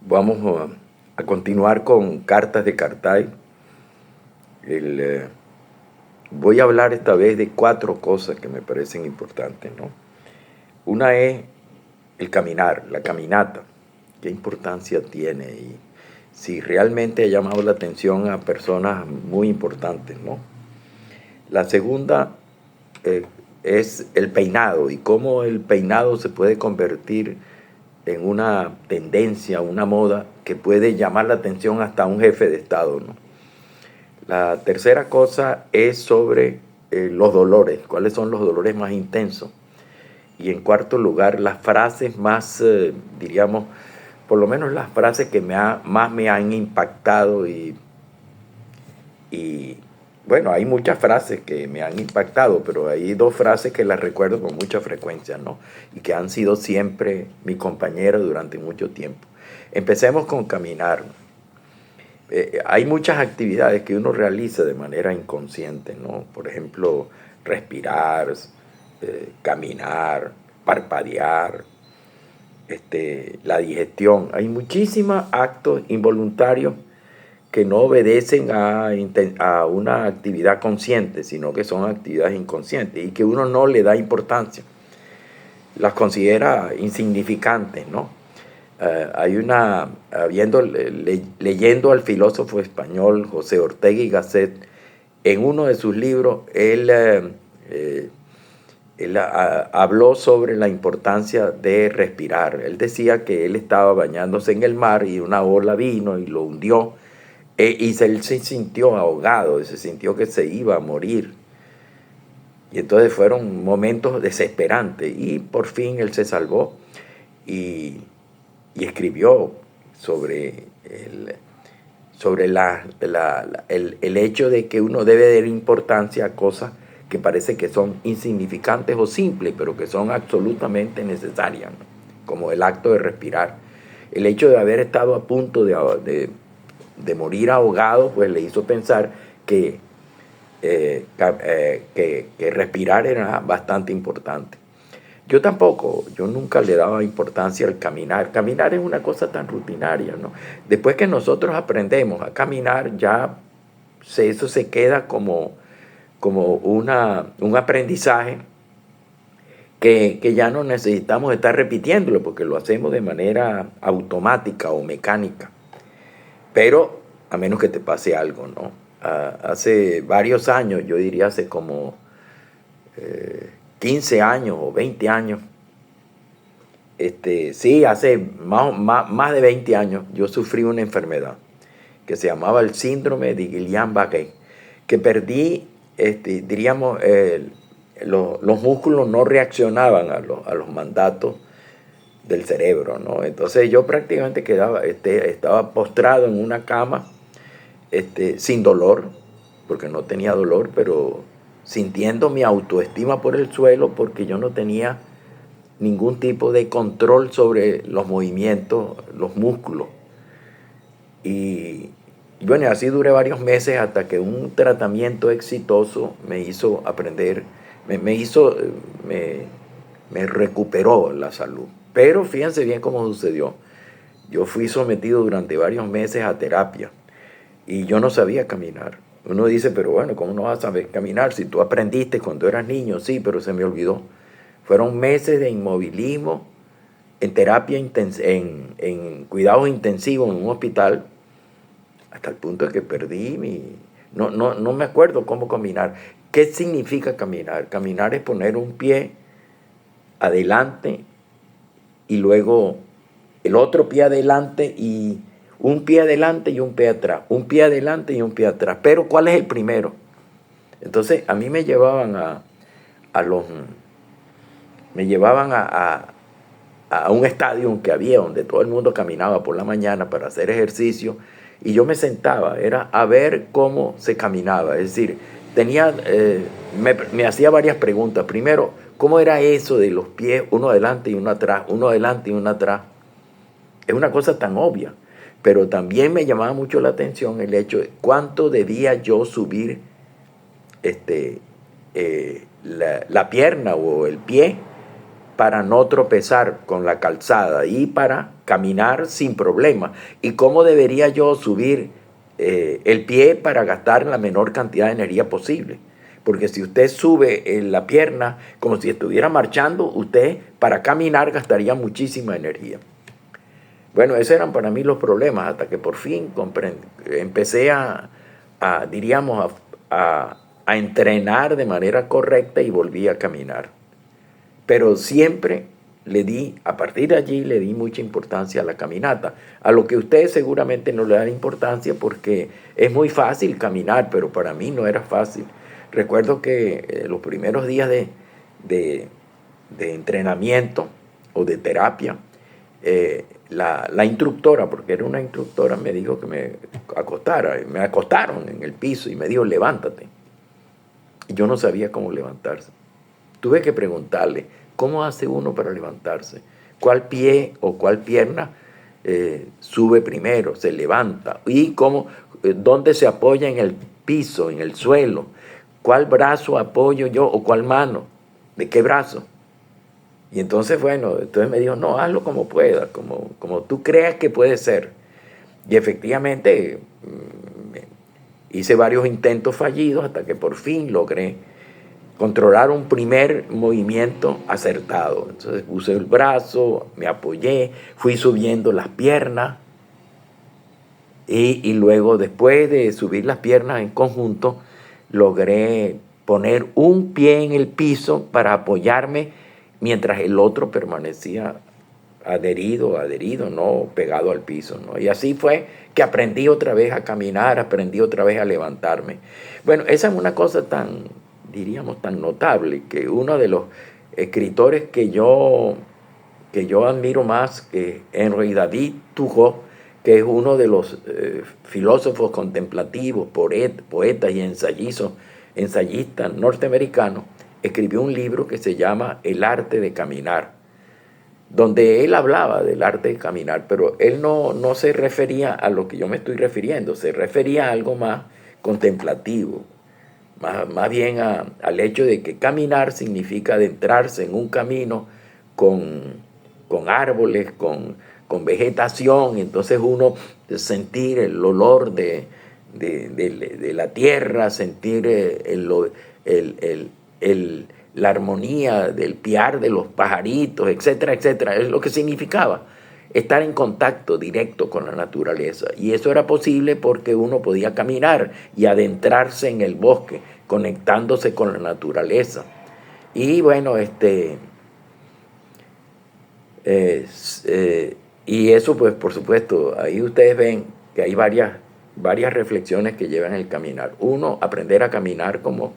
Vamos a continuar con Cartas de Cartay. Voy a hablar esta vez de 4 cosas que me parecen importantes, ¿no? Una es el caminar, la caminata. ¿Qué importancia tiene? Y si realmente ha llamado la atención a personas muy importantes, ¿no? La segunda eh, es el peinado y cómo el peinado se puede convertir en una tendencia, una moda que puede llamar la atención hasta un jefe de Estado, ¿no? La tercera cosa es sobre los dolores, cuáles son los dolores más intensos. Y en cuarto lugar, las frases más, diríamos, por lo menos las frases que más me han impactado y bueno, hay muchas frases que me han impactado, pero hay 2 frases que las recuerdo con mucha frecuencia, ¿no? Y que han sido siempre mi compañera durante mucho tiempo. Empecemos con caminar. Hay muchas actividades que uno realiza de manera inconsciente, ¿no? Por ejemplo, respirar, caminar, parpadear, la digestión. Hay muchísimos actos involuntarios que no obedecen a una actividad consciente, sino que son actividades inconscientes y que uno no le da importancia, las considera insignificantes, ¿no? Leyendo al filósofo español José Ortega y Gasset, en uno de sus libros, él habló sobre la importancia de respirar. Él decía que él estaba bañándose en el mar y una ola vino y lo hundió. Él se sintió ahogado, se sintió que se iba a morir. Y entonces fueron momentos desesperantes y por fin él se salvó y, y escribió sobre el hecho de que uno debe dar importancia a cosas que parece que son insignificantes o simples, pero que son absolutamente necesarias, ¿no? Como el acto de respirar. El hecho de haber estado a punto de morir ahogado, pues le hizo pensar que respirar era bastante importante. Yo nunca le daba importancia al caminar. Caminar es una cosa tan rutinaria, ¿no? Después que nosotros aprendemos a caminar, ya eso se queda como un aprendizaje que ya no necesitamos estar repitiéndolo porque lo hacemos de manera automática o mecánica. Pero a menos que te pase algo, ¿no? Hace varios años, yo diría hace como 15 años o 20 años, sí, hace más de 20 años, yo sufrí una enfermedad que se llamaba el síndrome de Guillain-Barré, que perdí, diríamos, los músculos no reaccionaban a los mandatos del cerebro, ¿no? Entonces yo prácticamente estaba postrado en una cama, sin dolor, porque no tenía dolor, pero sintiendo mi autoestima por el suelo, porque yo no tenía ningún tipo de control sobre los movimientos, los músculos. Y bueno, así duré varios meses hasta que un tratamiento exitoso me hizo aprender, me recuperó la salud. Pero fíjense bien cómo sucedió. Yo fui sometido durante varios meses a terapia y yo no sabía caminar. Uno dice, pero bueno, ¿cómo no vas a saber caminar si tú aprendiste cuando eras niño? Sí, pero se me olvidó. Fueron meses de inmovilismo, en terapia, en cuidados intensivos en un hospital, hasta el punto de que perdí no me acuerdo cómo caminar. ¿Qué significa caminar? Caminar es poner un pie adelante y luego el otro pie adelante y un pie adelante y un pie atrás, un pie adelante y un pie atrás. Pero ¿cuál es el primero? Entonces a mí me llevaban me llevaban a un estadio que había donde todo el mundo caminaba por la mañana para hacer ejercicio y yo me sentaba, era a ver cómo se caminaba. Es decir, me hacía varias preguntas. Primero, ¿cómo era eso de los pies, uno adelante y uno atrás, uno adelante y uno atrás? Es una cosa tan obvia, pero también me llamaba mucho la atención el hecho de cuánto debía yo subir la pierna o el pie para no tropezar con la calzada y para caminar sin problema. ¿Y cómo debería yo subir el pie para gastar la menor cantidad de energía posible? Porque si usted sube la pierna como si estuviera marchando, usted para caminar gastaría muchísima energía. Bueno, esos eran para mí los problemas, hasta que por fin empecé diríamos, a entrenar de manera correcta y volví a caminar. Pero siempre a partir de allí le di mucha importancia a la caminata, a lo que ustedes seguramente no le dan importancia porque es muy fácil caminar, pero para mí no era fácil. Recuerdo que los primeros días de entrenamiento o de terapia, la instructora, porque era una instructora, me dijo que me acostara. Me acostaron en el piso y me dijo, levántate. Y yo no sabía cómo levantarse. Tuve que preguntarle, ¿cómo hace uno para levantarse? ¿Cuál pie o cuál pierna sube primero, se levanta? ¿Y dónde se apoya en el piso, en el suelo? ¿Cuál brazo apoyo yo o cuál mano? ¿De qué brazo? Y entonces, entonces me dijo, no, hazlo como puedas, como tú creas que puede ser. Y efectivamente hice varios intentos fallidos hasta que por fin logré controlar un primer movimiento acertado. Entonces puse el brazo, me apoyé, fui subiendo las piernas y luego después de subir las piernas en conjunto, logré poner un pie en el piso para apoyarme mientras el otro permanecía adherido, no pegado al piso, ¿no? Y así fue que aprendí otra vez a caminar, aprendí otra vez a levantarme. Bueno, esa es una cosa diríamos, tan notable, que uno de los escritores que yo admiro más, que Henry David Thoreau, que es uno de los filósofos contemplativos, poetas y ensayistas norteamericanos, escribió un libro que se llama El arte de caminar, donde él hablaba del arte de caminar, pero él no se refería a lo que yo me estoy refiriendo, se refería a algo más contemplativo, más bien al hecho de que caminar significa adentrarse en un camino con árboles, con vegetación, entonces uno sentir el olor de la tierra, sentir la armonía del piar de los pajaritos, etcétera, etcétera. Es lo que significaba estar en contacto directo con la naturaleza. Y eso era posible porque uno podía caminar y adentrarse en el bosque, conectándose con la naturaleza. Y y eso, pues, por supuesto, ahí ustedes ven que hay varias reflexiones que llevan el caminar. Uno, aprender a caminar como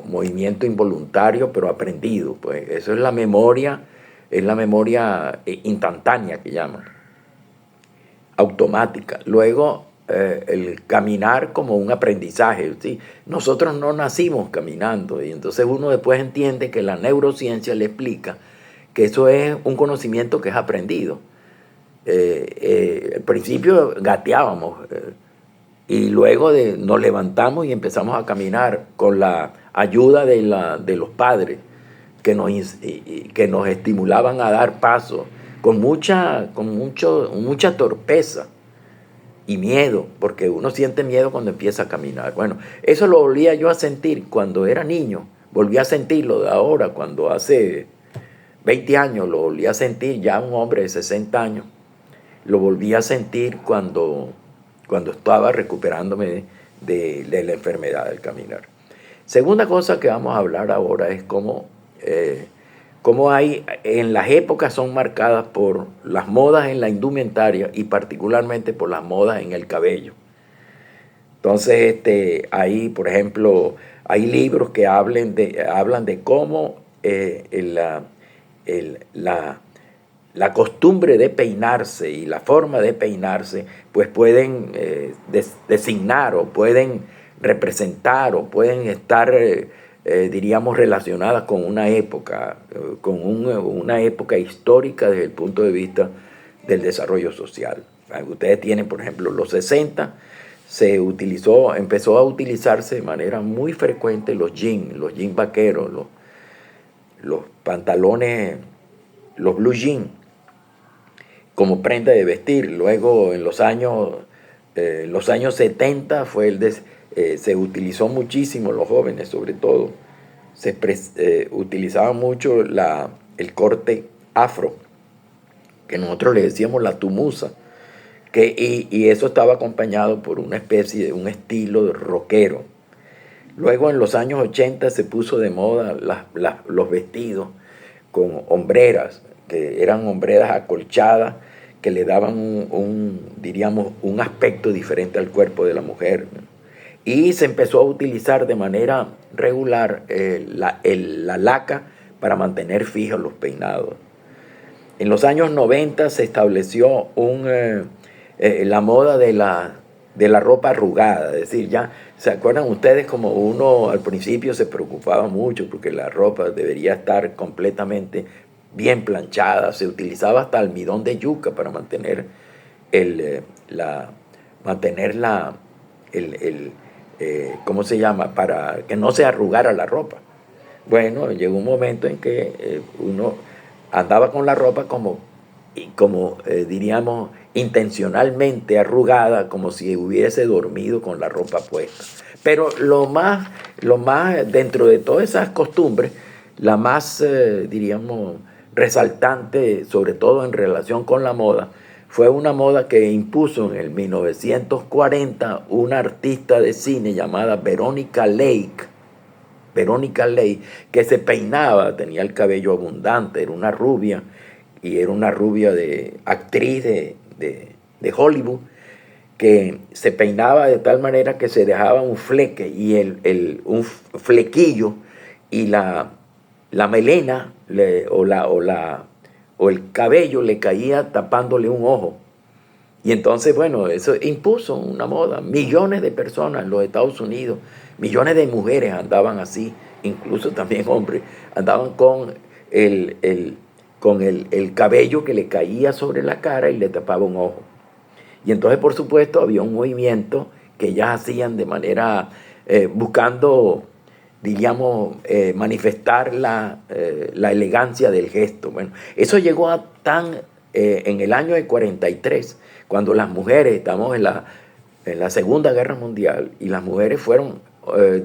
movimiento involuntario, pero aprendido. Pues eso es la memoria instantánea que llaman, automática. Luego, el caminar como un aprendizaje, ¿sí? Nosotros no nacimos caminando, y entonces uno después entiende que la neurociencia le explica que eso es un conocimiento que es aprendido. Al principio gateábamos, y luego nos levantamos y empezamos a caminar con la ayuda de los padres que nos estimulaban a dar pasos con mucha torpeza y miedo, porque uno siente miedo cuando empieza a caminar. Bueno, eso lo volvía yo a sentir cuando era niño, volví a sentirlo de ahora, cuando hace 20 años lo volví a sentir, ya un hombre de 60 años, lo volví a sentir cuando estaba recuperándome de la enfermedad del caminar. Segunda cosa que vamos a hablar ahora es cómo hay, en las épocas son marcadas por las modas en la indumentaria y particularmente por las modas en el cabello. Entonces, ahí, por ejemplo, hay libros que hablan de cómo la costumbre de peinarse y la forma de peinarse pues pueden designar o pueden representar o pueden estar, diríamos, relacionadas con una época, una época histórica desde el punto de vista del desarrollo social. Ustedes tienen, por ejemplo, los 60, empezó a utilizarse de manera muy frecuente los jeans vaqueros, los pantalones, los blue jeans, como prenda de vestir. Luego en los años 70 se utilizó muchísimo, los jóvenes sobre todo, utilizaba mucho el corte afro, que nosotros le decíamos la tumusa, y eso estaba acompañado por una especie de un estilo de rockero. Luego en los años 80 se puso de moda los vestidos con hombreras, que eran hombreras acolchadas, que le daban diríamos, un aspecto diferente al cuerpo de la mujer. Y se empezó a utilizar de manera regular la laca para mantener fijos los peinados. En los años 90 se estableció la moda de la ropa arrugada, es decir, ya se acuerdan ustedes como uno al principio se preocupaba mucho porque la ropa debería estar completamente bien planchada, se utilizaba hasta almidón de yuca para mantener ¿cómo se llama? Para que no se arrugara la ropa. Bueno, llegó un momento en que uno andaba con la ropa diríamos, intencionalmente arrugada, como si hubiese dormido con la ropa puesta. Pero lo más dentro de todas esas costumbres, la más, diríamos, resaltante, sobre todo en relación con la moda, fue una moda que impuso en el 1940 una artista de cine llamada Veronica Lake, que se peinaba, tenía el cabello abundante, era una rubia, y era una rubia de actriz de Hollywood, que se peinaba de tal manera que se dejaba un fleque y un flequillo, y la melena o el cabello le caía tapándole un ojo. Y entonces, bueno, eso impuso una moda. Millones de personas en los Estados Unidos, millones de mujeres andaban así, incluso también hombres, andaban con el cabello que le caía sobre la cara y le tapaba un ojo. Y entonces, por supuesto, había un movimiento que ellas hacían de manera, buscando, diríamos, manifestar la elegancia del gesto. Bueno, eso llegó a en el año de 43, cuando las mujeres, estamos en la Segunda Guerra Mundial, y las mujeres fueron,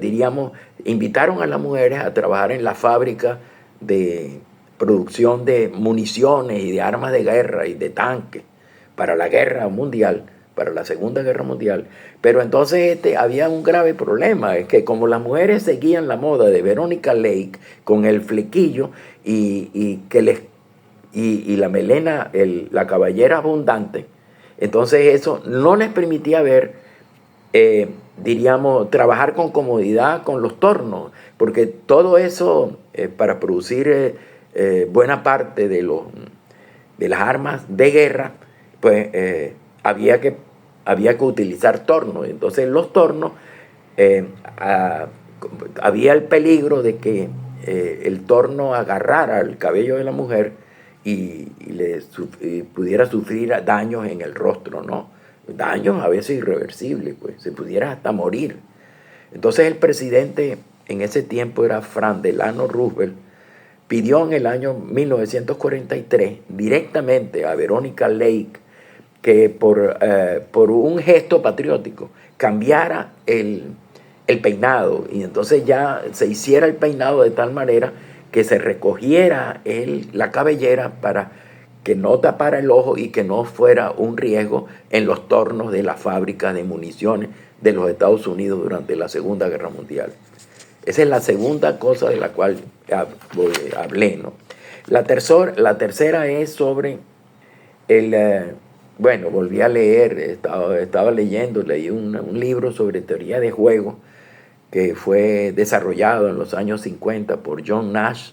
diríamos, invitaron a las mujeres a trabajar en la fábrica de producción de municiones y de armas de guerra y de tanques para la guerra mundial, para la Segunda Guerra Mundial. Pero entonces había un grave problema, es que como las mujeres seguían la moda de Veronica Lake con el flequillo y la melena, la cabellera abundante, entonces eso no les permitía ver, diríamos, trabajar con comodidad con los tornos, porque todo eso, para producir buena parte de las armas de guerra, pues había que utilizar tornos. Entonces los tornos, había el peligro de que el torno agarrara el cabello de la mujer y pudiera sufrir daños en el rostro, ¿no? Daños a veces irreversibles, pues se pudiera hasta morir. Entonces el presidente en ese tiempo era Franklin Delano Roosevelt, pidió en el año 1943 directamente a Veronica Lake que por un gesto patriótico cambiara el peinado, y entonces ya se hiciera el peinado de tal manera que se recogiera la cabellera para que no tapara el ojo y que no fuera un riesgo en los tornos de la fábrica de municiones de los Estados Unidos durante la Segunda Guerra Mundial. Esa es la segunda cosa de la cual hablé, ¿no? La tercera es sobre bueno, volví a leer, estaba leyendo, leí un libro sobre teoría de juego que fue desarrollado en los años 50 por John Nash.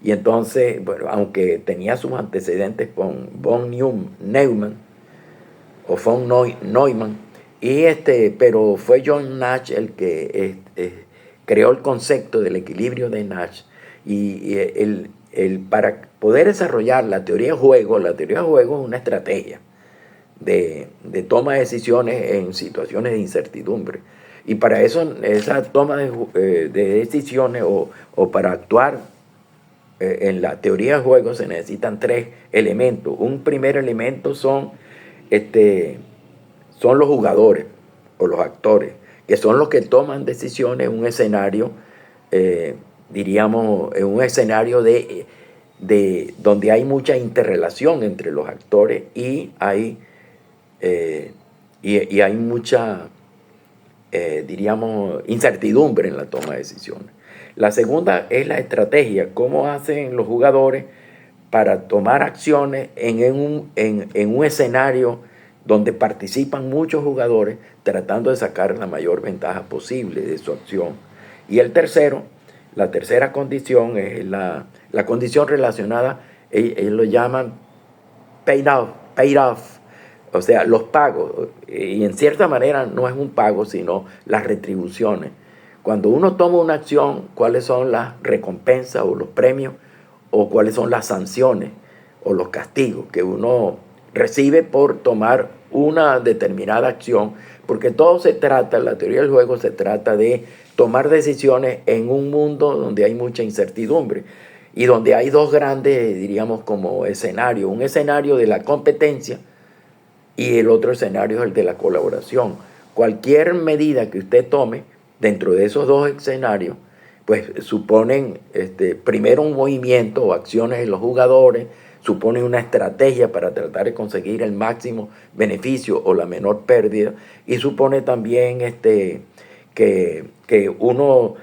Y entonces, bueno, aunque tenía sus antecedentes con von Neumann o von Neumann, pero fue John Nash el que creó el concepto del equilibrio de Nash. Y para poder desarrollar la teoría de juego es una estrategia de toma de decisiones en situaciones de incertidumbre. Y para eso, esa toma de decisiones o para actuar en la teoría de juego se necesitan tres elementos. Un primer elemento son los jugadores o los actores, que son los que toman decisiones en un escenario, diríamos, en un escenario de donde hay mucha interrelación entre los actores y hay mucha, diríamos, incertidumbre en la toma de decisiones. La segunda es la estrategia, cómo hacen los jugadores para tomar acciones en un escenario donde participan muchos jugadores tratando de sacar la mayor ventaja posible de su acción. Y la tercera condición es la condición relacionada, ellos lo llaman paid off, o sea, los pagos. Y en cierta manera no es un pago, sino las retribuciones. Cuando uno toma una acción, ¿cuáles son las recompensas o los premios o cuáles son las sanciones o los castigos que uno recibe por tomar una determinada acción? Porque todo se trata, la teoría del juego se trata de tomar decisiones en un mundo donde hay mucha incertidumbre y donde hay dos grandes, diríamos, como escenarios. Un escenario de la competencia y el otro escenario es el de la colaboración. Cualquier medida que usted tome dentro de esos dos escenarios, pues suponen primero un movimiento o acciones de los jugadores, suponen una estrategia para tratar de conseguir el máximo beneficio o la menor pérdida, y supone también que uno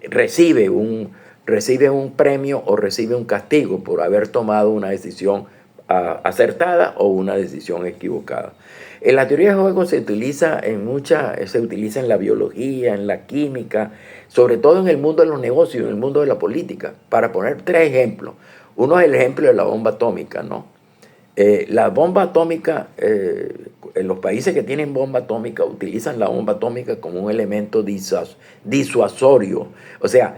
recibe un premio o recibe un castigo por haber tomado una decisión acertada o una decisión equivocada. En la teoría de juego se utiliza en la biología, en la química, sobre todo en el mundo de los negocios, en el mundo de la política. Para poner tres ejemplos. Uno es el ejemplo de la bomba atómica, ¿no? La bomba atómica, en los países que tienen bomba atómica, utilizan la bomba atómica como un elemento disuasorio. O sea,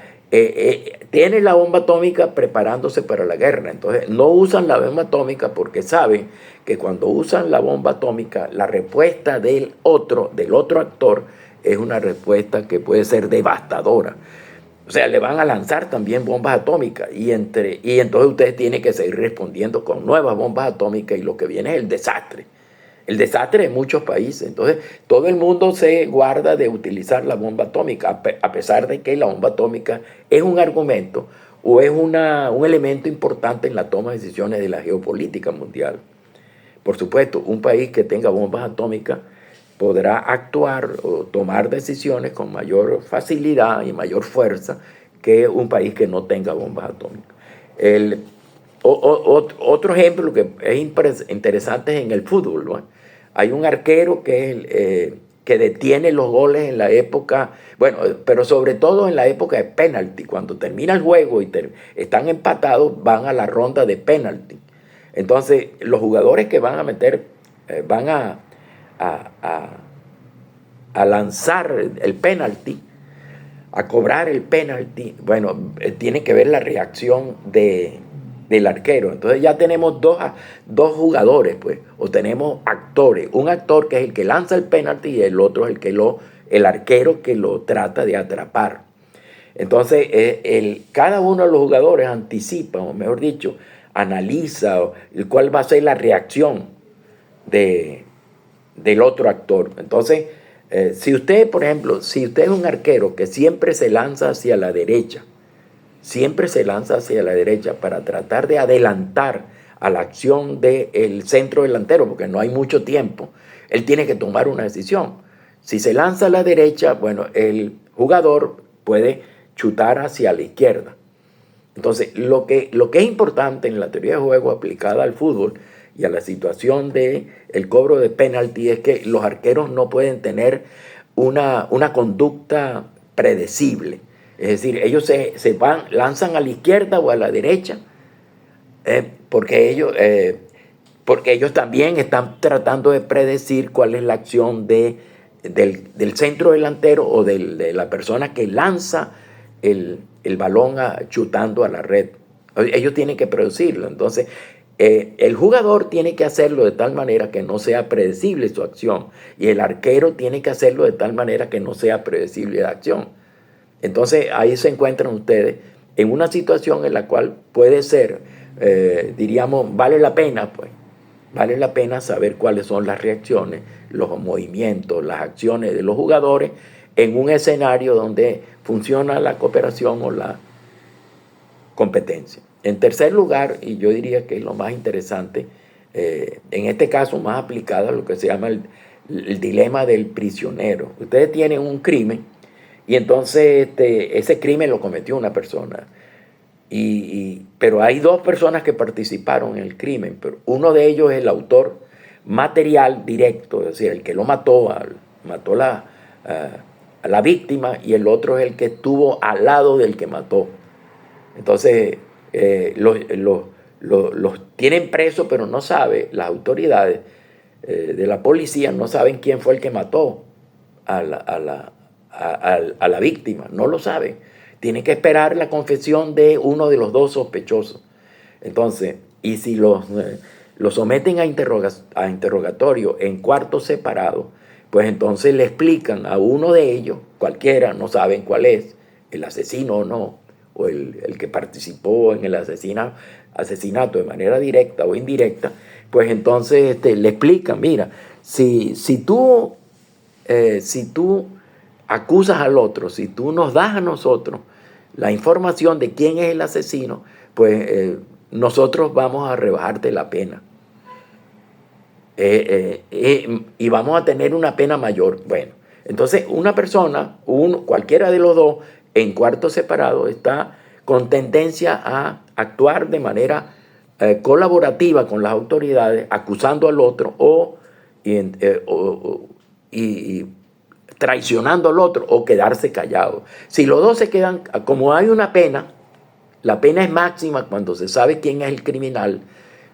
tienen la bomba atómica preparándose para la guerra. Entonces, no usan la bomba atómica porque saben que cuando usan la bomba atómica, la respuesta del otro actor es una respuesta que puede ser devastadora. O sea, le van a lanzar también bombas atómicas y entonces ustedes tienen que seguir respondiendo con nuevas bombas atómicas y lo que viene es el desastre. El desastre en muchos países. Entonces, todo el mundo se guarda de utilizar la bomba atómica, a pesar de que la bomba atómica es un argumento o es un elemento importante en la toma de decisiones de la geopolítica mundial. Por supuesto, un país que tenga bombas atómicas podrá actuar o tomar decisiones con mayor facilidad y mayor fuerza que un país que no tenga bombas atómicas. Otro ejemplo que es interesante es en el fútbol, ¿no? Hay un arquero que detiene los goles en la época, bueno, pero sobre todo en la época de penalti. Cuando termina el juego y están empatados, van a la ronda de penalti. Entonces, los jugadores que van a meter, van a lanzar el penalti, a cobrar el penalti, bueno, tiene que ver la reacción del arquero. Entonces ya tenemos dos jugadores, pues, o tenemos actores. Un actor que es el que lanza el penalti y el otro es el arquero que lo trata de atrapar. Entonces, cada uno de los jugadores anticipa, o mejor dicho, analiza cuál va a ser la reacción del otro actor. Entonces, si usted, por ejemplo, si usted es un arquero que siempre se lanza hacia la derecha, para tratar de adelantar a la acción del centro delantero, porque no hay mucho tiempo, él tiene que tomar una decisión. Si se lanza a la derecha, bueno, el jugador puede chutar hacia la izquierda. Entonces, lo que es importante en la teoría de juego aplicada al fútbol y a la situación del cobro de penalti es que los arqueros no pueden tener una conducta predecible. Es decir, ellos se lanzan a la izquierda o a la derecha porque ellos también están tratando de predecir cuál es la acción del centro delantero o de la persona que lanza el balón chutando a la red. Ellos tienen que predecirlo. Entonces, el jugador tiene que hacerlo de tal manera que no sea predecible su acción y el arquero tiene que hacerlo de tal manera que no sea predecible la acción. Entonces ahí se encuentran ustedes en una situación en la cual puede ser, diríamos, vale la pena, pues, vale la pena saber cuáles son las reacciones, los movimientos, las acciones de los jugadores en un escenario donde funciona la cooperación o la competencia. En tercer lugar, y yo diría que es lo más interesante, en este caso más aplicado a lo que se llama el dilema del prisionero. Ustedes tienen un crimen y entonces ese crimen lo cometió una persona. Pero hay dos personas que participaron en el crimen, pero uno de ellos es el autor material directo, es decir, el que lo mató, mató a la víctima, y el otro es el que estuvo al lado del que mató. Entonces, los tienen presos, pero no sabe, las autoridades de la policía no saben quién fue el que mató a la víctima, no lo saben. Tienen que esperar la confesión de uno de los dos sospechosos. Entonces, y si los someten a interrogatorio en cuartos separados, pues entonces le explican a uno de ellos, cualquiera, no saben cuál es, el asesino o no, o el que participó en el asesinato de manera directa o indirecta, pues entonces le explican, mira, si tú acusas al otro, si tú nos das a nosotros la información de quién es el asesino, pues nosotros vamos a rebajarte la pena. Y vamos a tener una pena mayor. Bueno, entonces una persona, cualquiera de los dos, en cuartos separados, está con tendencia a actuar de manera colaborativa con las autoridades, acusando al otro y traicionando al otro, o quedarse callado. Si los dos se quedan, como hay una pena, la pena es máxima cuando se sabe quién es el criminal.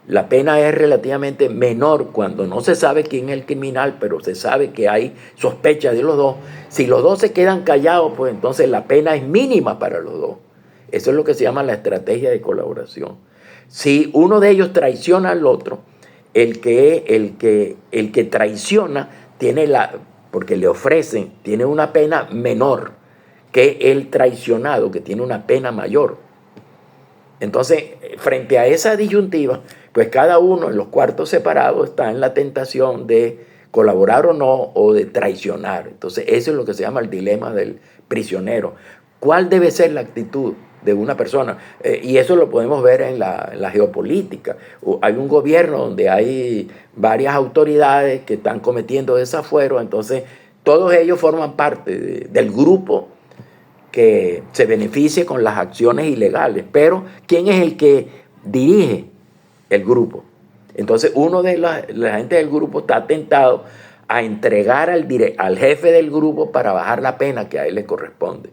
La pena es relativamente menor cuando no se sabe quién es el criminal, pero se sabe que hay sospecha de los dos. Si los dos se quedan callados, pues entonces la pena es mínima para los dos. Eso es lo que se llama la estrategia de colaboración. Si uno de ellos traiciona al otro, el que traiciona porque le ofrecen, tiene una pena menor que el traicionado, que tiene una pena mayor. Entonces, frente a esa disyuntiva, pues cada uno en los cuartos separados está en la tentación de colaborar o no, o de traicionar. Entonces, eso es lo que se llama el dilema del prisionero. ¿Cuál debe ser la actitud de una persona? Y eso lo podemos ver en la geopolítica. Hay un gobierno donde hay varias autoridades que están cometiendo desafuero, entonces todos ellos forman parte del grupo que se beneficie con las acciones ilegales. Pero ¿quién es el que dirige el grupo? Entonces uno de la gente del grupo está tentado a entregar al jefe del grupo para bajar la pena que a él le corresponde.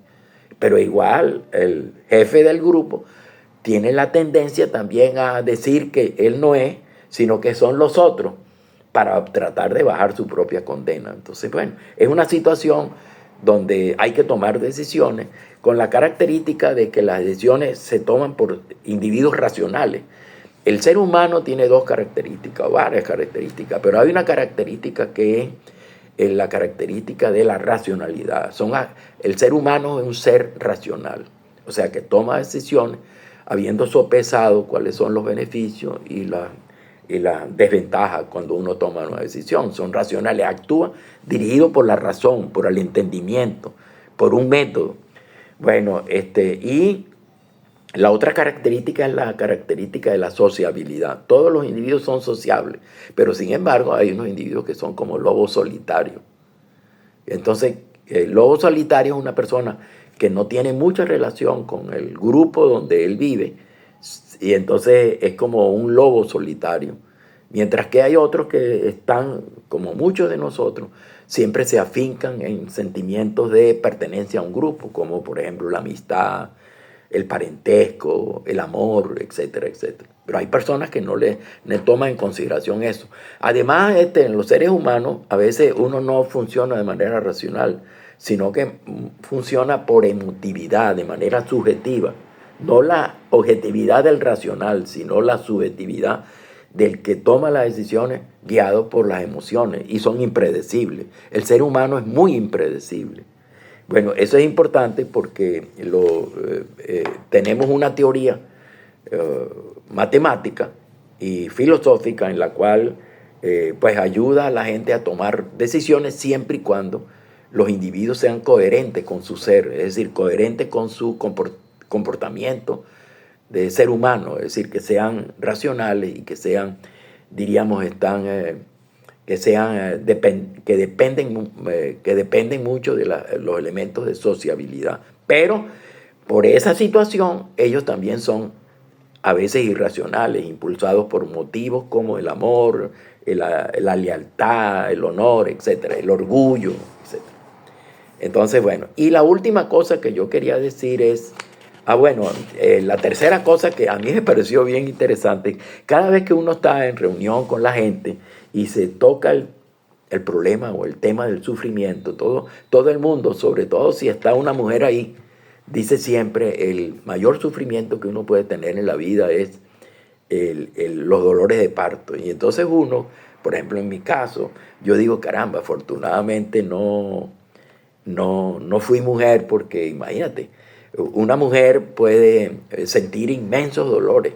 Pero igual el jefe del grupo tiene la tendencia también a decir que él no es, sino que son los otros, para tratar de bajar su propia condena. Entonces, bueno, es una situación donde hay que tomar decisiones con la característica de que las decisiones se toman por individuos racionales. El ser humano tiene dos características, varias características, pero hay una característica que es la característica de la racionalidad. El ser humano es un ser racional, o sea que toma decisiones habiendo sopesado cuáles son los beneficios y la desventaja cuando uno toma una decisión. Son racionales, actúan dirigidos por la razón, por el entendimiento, por un método. Bueno, y la otra característica es la característica de la sociabilidad. Todos los individuos son sociables, pero sin embargo hay unos individuos que son como lobos solitarios. Entonces, el lobo solitario es una persona que no tiene mucha relación con el grupo donde él vive, y entonces es como un lobo solitario. Mientras que hay otros que están, como muchos de nosotros, siempre se afincan en sentimientos de pertenencia a un grupo, como por ejemplo la amistad, el parentesco, el amor, etcétera, etcétera. Pero hay personas que no le toman en consideración eso. Además, en los seres humanos, a veces uno no funciona de manera racional, sino que funciona por emotividad, de manera subjetiva. No la objetividad del racional, sino la subjetividad del que toma las decisiones guiado por las emociones, y son impredecibles. El ser humano es muy impredecible. Bueno, eso es importante porque tenemos una teoría matemática y filosófica en la cual pues ayuda a la gente a tomar decisiones siempre y cuando los individuos sean coherentes con su ser, es decir, coherentes con su comportamiento de ser humano, es decir, que sean racionales y que sean, diríamos, que dependen mucho de los elementos de sociabilidad. Pero por esa situación ellos también son a veces irracionales, impulsados por motivos como el amor, la lealtad, el honor, etcétera, el orgullo, etcétera. Entonces, bueno, y la última cosa que yo quería decir es, la tercera cosa que a mí me pareció bien interesante, cada vez que uno está en reunión con la gente y se toca el problema o el tema del sufrimiento, todo el mundo, sobre todo si está una mujer ahí, dice siempre el mayor sufrimiento que uno puede tener en la vida es los dolores de parto. Y entonces uno, por ejemplo en mi caso, yo digo, caramba, afortunadamente no fui mujer, porque imagínate, una mujer puede sentir inmensos dolores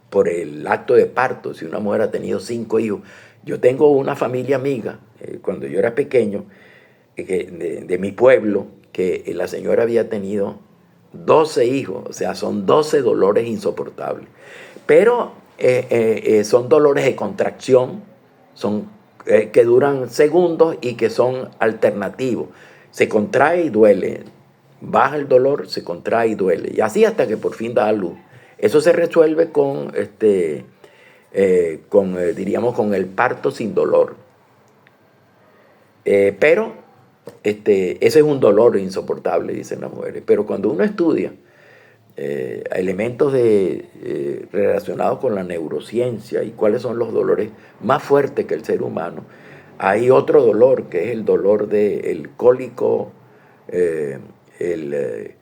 por el acto de parto, si una mujer ha tenido 5 hijos. Yo tengo una familia amiga, cuando yo era pequeño, de mi pueblo, que la señora había tenido 12 hijos, o sea, son 12 dolores insoportables. Pero son dolores de contracción, son que duran segundos y que son alternativos. Se contrae y duele, baja el dolor, se contrae y duele, y así hasta que por fin da a luz. Eso se resuelve diríamos, con el parto sin dolor. Pero ese es un dolor insoportable, dicen las mujeres. Pero cuando uno estudia elementos relacionados con la neurociencia y cuáles son los dolores más fuertes que el ser humano, hay otro dolor que es el dolor del cólico, el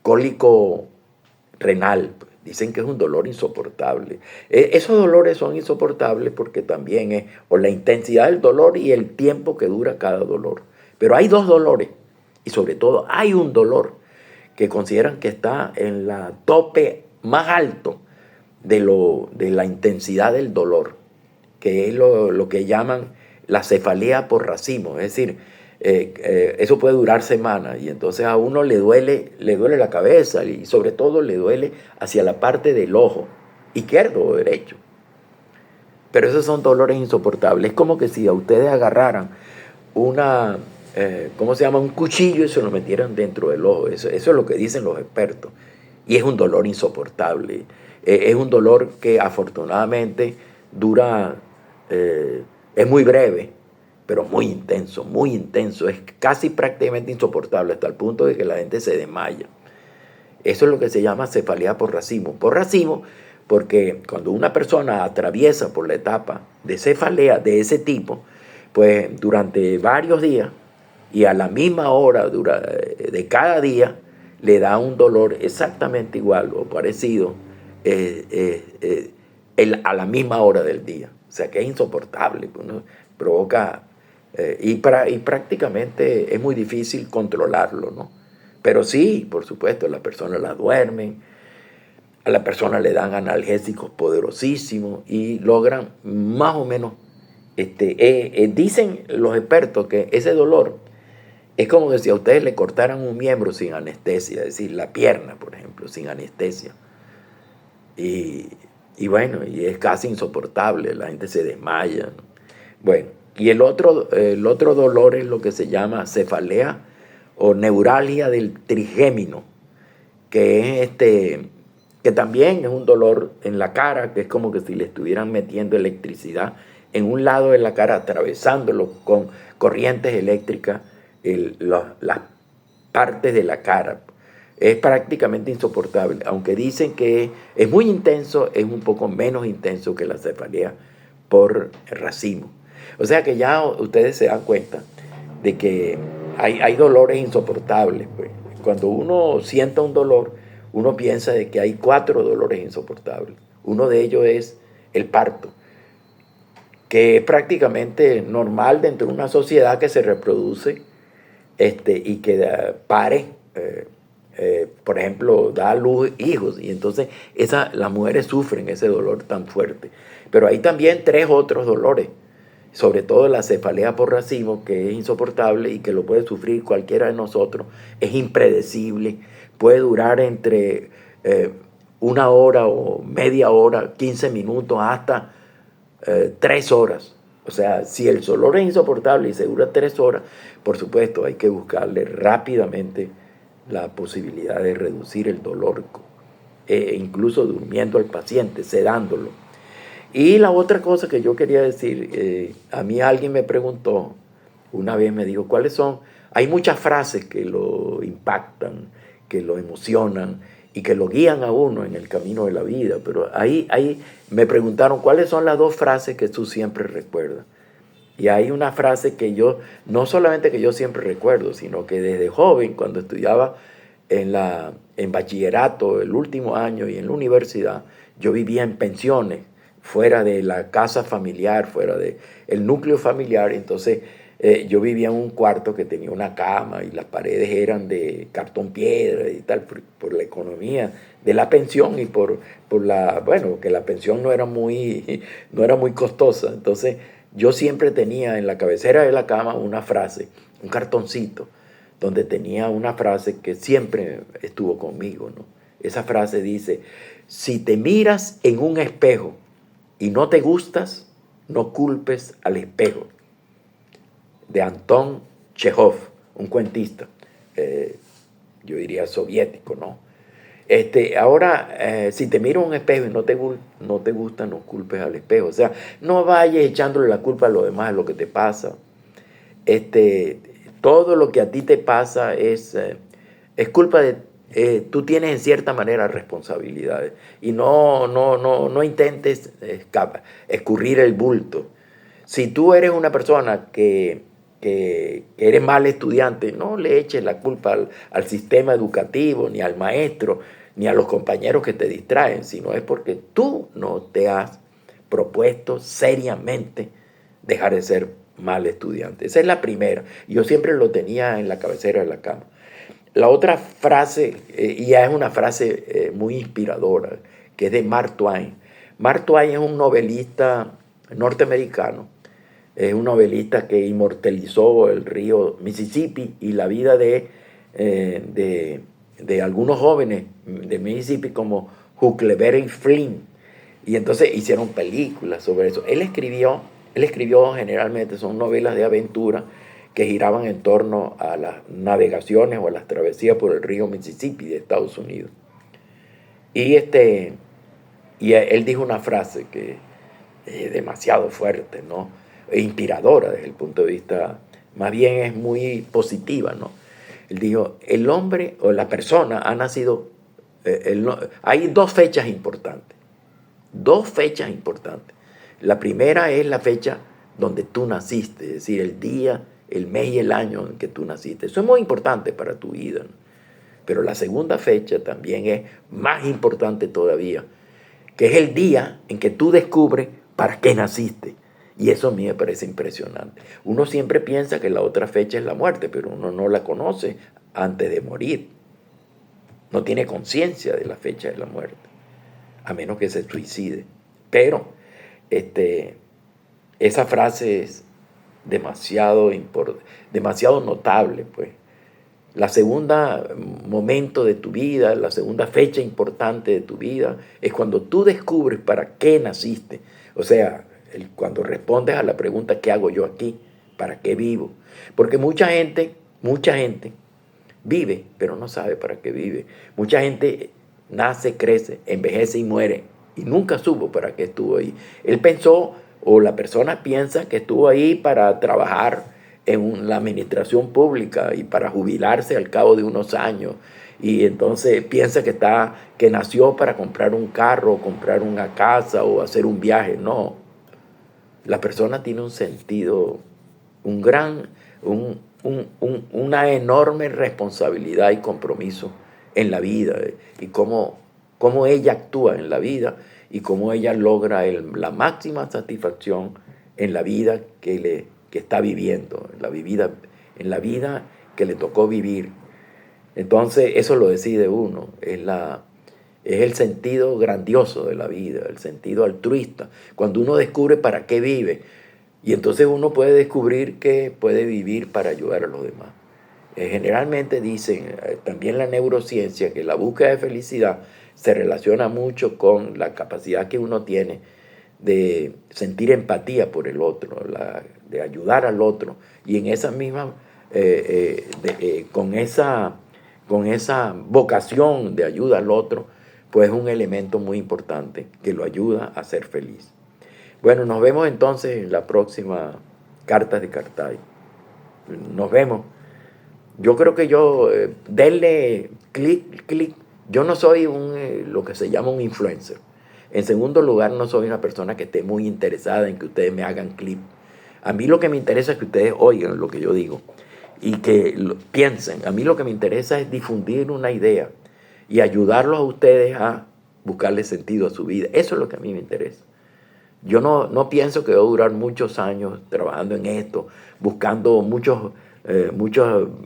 cólico renal. Dicen que es un dolor insoportable. Esos dolores son insoportables porque también es por la intensidad del dolor y el tiempo que dura cada dolor. Pero hay 2 dolores y sobre todo hay un dolor que consideran que está en la tope más alto de la intensidad del dolor, que es lo que llaman la cefalea por racimo. Es decir, eso puede durar semanas y entonces a uno le duele la cabeza y sobre todo le duele hacia la parte del ojo, izquierdo o derecho. Pero esos son dolores insoportables. Es como que si a ustedes agarraran ¿cómo se llama? Un cuchillo y se lo metieran dentro del ojo. Eso es lo que dicen los expertos. Y es un dolor insoportable. Es un dolor que afortunadamente dura, es muy breve, pero muy intenso. Es casi prácticamente insoportable hasta el punto de que la gente se desmaya. Eso es lo que se llama cefalea por racimo. Por racimo, porque cuando una persona atraviesa por la etapa de cefalea de ese tipo, pues durante varios días y a la misma hora de cada día le da un dolor exactamente igual o parecido a la misma hora del día. O sea que es insoportable, ¿no? Provoca y prácticamente es muy difícil controlarlo, ¿no? Pero sí, por supuesto, las personas la duermen, a la persona le dan analgésicos poderosísimos y logran más o menos, dicen los expertos que ese dolor es como que si a ustedes le cortaran un miembro sin anestesia, es decir, la pierna, por ejemplo, sin anestesia. Y bueno, y es casi insoportable, la gente se desmaya, ¿no? Bueno, y el otro dolor es lo que se llama cefalea o neuralgia del trigémino, que es que también es un dolor en la cara, que es como que si le estuvieran metiendo electricidad en un lado de la cara, atravesándolo con corrientes eléctricas, las partes de la cara. Es prácticamente insoportable, aunque dicen que es muy intenso, es un poco menos intenso que la cefalea por racimo. O sea que ya ustedes se dan cuenta de que hay dolores insoportables, pues. Cuando uno sienta un dolor, uno piensa de que hay 4 dolores insoportables. Uno de ellos es el parto. que es prácticamente normal dentro de una sociedad que se reproduce y que pare, por ejemplo, da a luz hijos, y entonces las mujeres sufren ese dolor tan fuerte. Pero hay también 3 otros dolores, sobre todo la cefalea por racimo, que es insoportable y que lo puede sufrir cualquiera de nosotros, es impredecible, puede durar entre 1 hora o media hora, 15 minutos, hasta 3 horas. O sea, si el dolor es insoportable y se dura 3 horas, por supuesto hay que buscarle rápidamente la posibilidad de reducir el dolor, incluso durmiendo al paciente, sedándolo. Y la otra cosa que yo quería decir, a mí alguien me preguntó, una vez me dijo, ¿cuáles son? Hay muchas frases que lo impactan, que lo emocionan y que lo guían a uno en el camino de la vida, pero ahí me preguntaron, ¿cuáles son las 2 frases que tú siempre recuerdas? Y hay una frase que yo, no solamente que yo siempre recuerdo, sino que desde joven, cuando estudiaba en bachillerato, el último año, y en la universidad, yo vivía en pensiones, fuera de la casa familiar, fuera del núcleo familiar. Entonces yo vivía en un cuarto que tenía una cama y las paredes eran de cartón piedra y tal, por la economía de la pensión y bueno, que la pensión no era muy costosa. Entonces yo siempre tenía en la cabecera de la cama una frase, un cartoncito, donde tenía una frase que siempre estuvo conmigo, ¿no? Esa frase dice, si te miras en un espejo y no te gustas, no culpes al espejo. De Anton Chekhov, un cuentista, yo diría soviético, ¿no? Ahora, si te miras en un espejo y no te gusta, no culpes al espejo. O sea, no vayas echándole la culpa a los demás de lo que te pasa. Todo lo que a ti te pasa es culpa de... tú tienes en cierta manera responsabilidades y no intentes escurrir el bulto. Si tú eres una persona que eres mal estudiante, no le eches la culpa al sistema educativo, ni al maestro, ni a los compañeros que te distraen, sino es porque tú no te has propuesto seriamente dejar de ser mal estudiante. Esa es la primera. Yo siempre lo tenía en la cabecera de la cama. La otra frase, y ya es una frase muy inspiradora, que es de Mark Twain. Mark Twain es un novelista norteamericano, es un novelista que inmortalizó el río Mississippi y la vida de algunos jóvenes de Mississippi como Huckleberry Flynn. Y entonces hicieron películas sobre eso. Él escribió generalmente, son novelas de aventura que giraban en torno a las navegaciones o a las travesías por el río Mississippi de Estados Unidos. Y él dijo una frase que es demasiado fuerte, ¿no? E inspiradora desde el punto de vista, más bien es muy positiva, ¿no? Él dijo, el hombre o la persona ha nacido, hay 2 fechas importantes, 2 fechas importantes. La primera es la fecha donde tú naciste, es decir, el día, el mes y el año en que tú naciste. Eso es muy importante para tu vida, ¿no? Pero la segunda fecha también es más importante todavía, que es el día en que tú descubres para qué naciste. Y eso a mí me parece impresionante. Uno siempre piensa que la otra fecha es la muerte, pero uno no la conoce antes de morir. No tiene conciencia de la fecha de la muerte, a menos que se suicide. Pero esa frase es demasiado notable, pues. La segunda momento de tu vida, la segunda fecha importante de tu vida, es cuando tú descubres para qué naciste. O sea, cuando respondes a la pregunta, ¿qué hago yo aquí? ¿Para qué vivo? Porque mucha gente vive, pero no sabe para qué vive. Mucha gente nace, crece, envejece y muere, y nunca supo para qué estuvo ahí. Él pensó, o la persona piensa que estuvo ahí para trabajar en la administración pública y para jubilarse al cabo de unos años. Y entonces piensa que nació para comprar un carro, o comprar una casa o hacer un viaje. No. La persona tiene un sentido, una enorme responsabilidad y compromiso en la vida, y cómo ella actúa en la vida y cómo ella logra la máxima satisfacción en la vida que está viviendo, en la vida que le tocó vivir. Entonces eso lo decide uno, es el sentido grandioso de la vida, el sentido altruista, cuando uno descubre para qué vive, y entonces uno puede descubrir que puede vivir para ayudar a los demás. Generalmente dicen, también la neurociencia, que la búsqueda de felicidad se relaciona mucho con la capacidad que uno tiene de sentir empatía por el otro, de ayudar al otro, y en esa misma, con esa vocación de ayuda al otro, pues es un elemento muy importante que lo ayuda a ser feliz. Bueno, nos vemos entonces en la próxima Cartas de Cartay. Nos vemos. Yo creo que denle clic. Yo no soy lo que se llama un influencer. En segundo lugar, no soy una persona que esté muy interesada en que ustedes me hagan clic. A mí lo que me interesa es que ustedes oigan lo que yo digo y que piensen. A mí lo que me interesa es difundir una idea y ayudarlos a ustedes a buscarle sentido a su vida. Eso es lo que a mí me interesa. Yo no pienso que voy a durar muchos años trabajando en esto, buscando muchas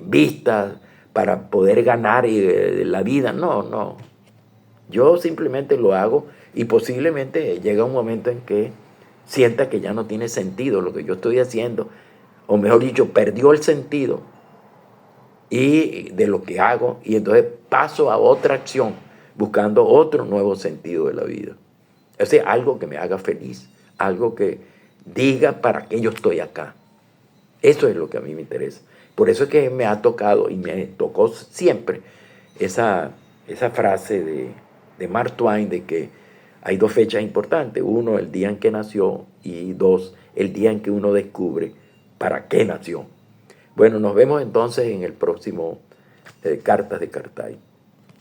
vistas para poder ganar la vida. No. Yo simplemente lo hago y posiblemente llega un momento en que sienta que ya no tiene sentido lo que yo estoy haciendo, o mejor dicho, perdió el sentido de lo que hago, y entonces paso a otra acción buscando otro nuevo sentido de la vida. O sea, algo que me haga feliz, algo que diga para qué yo estoy acá. Eso es lo que a mí me interesa. Por eso es que me ha tocado y me tocó siempre esa frase de Mark Twain, de que hay dos fechas importantes. Uno, el día en que nació, y dos, el día en que uno descubre para qué nació. Bueno, nos vemos entonces en el próximo Cartas de Cartay.